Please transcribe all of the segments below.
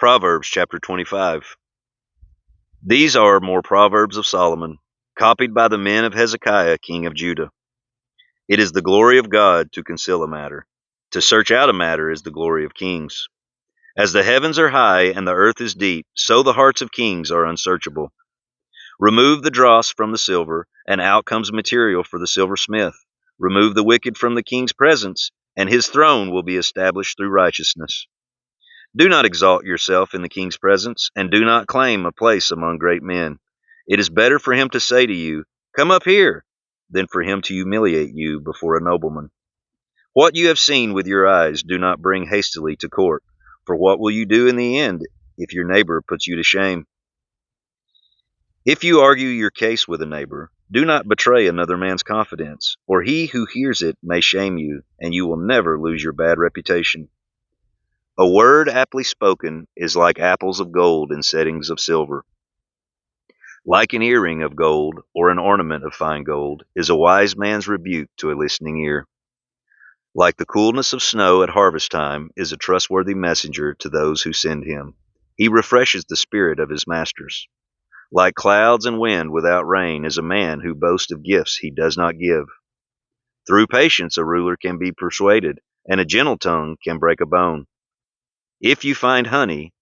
Proverbs Chapter 25. These are more Proverbs of Solomon, copied by the men of Hezekiah, king of Judah. It is the glory of God to conceal a matter. To search out a matter is the glory of kings. As the heavens are high and the earth is deep, so the hearts of kings are unsearchable. Remove the dross from the silver, and out comes material for the silversmith. Remove the wicked from the king's presence, and his throne will be established through righteousness. Do not exalt yourself in the king's presence, and do not claim a place among great men. It is better for him to say to you, "Come up here," than for him to humiliate you before a nobleman. What you have seen with your eyes do not bring hastily to court, for what will you do in the end if your neighbor puts you to shame? If you argue your case with a neighbor, do not betray another man's confidence, or he who hears it may shame you, and you will never lose your bad reputation. A word aptly spoken is like apples of gold in settings of silver. Like an earring of gold or an ornament of fine gold is a wise man's rebuke to a listening ear. Like the coolness of snow at harvest time is a trustworthy messenger to those who send him. He refreshes the spirit of his masters. Like clouds and wind without rain is a man who boasts of gifts he does not give. Through patience a ruler can be persuaded, and a gentle tongue can break a bone. If you find honey,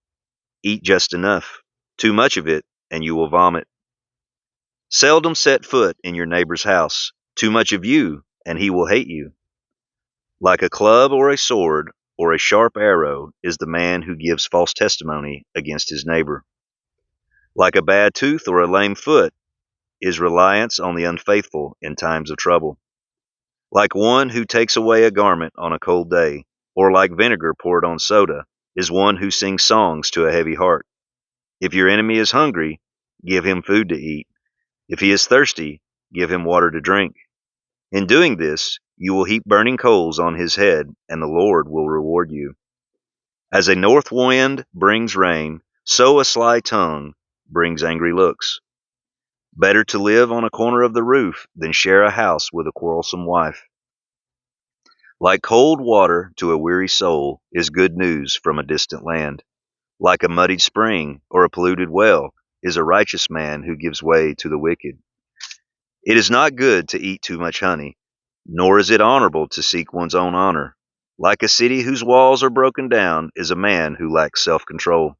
eat just enough. Too much of it, and you will vomit. Seldom set foot in your neighbor's house. Too much of you, and he will hate you. Like a club or a sword or a sharp arrow is the man who gives false testimony against his neighbor. Like a bad tooth or a lame foot is reliance on the unfaithful in times of trouble. Like one who takes away a garment on a cold day, or like vinegar poured on soda, is one who sings songs to a heavy heart. If your enemy is hungry, give him food to eat. If he is thirsty, give him water to drink. In doing this, you will heap burning coals on his head, and the Lord will reward you. As a north wind brings rain, so a sly tongue brings angry looks. Better to live on a corner of the roof than share a house with a quarrelsome wife. Like cold water to a weary soul is good news from a distant land. Like a muddied spring or a polluted well is a righteous man who gives way to the wicked. It is not good to eat too much honey, nor is it honorable to seek one's own honor. Like a city whose walls are broken down is a man who lacks self-control.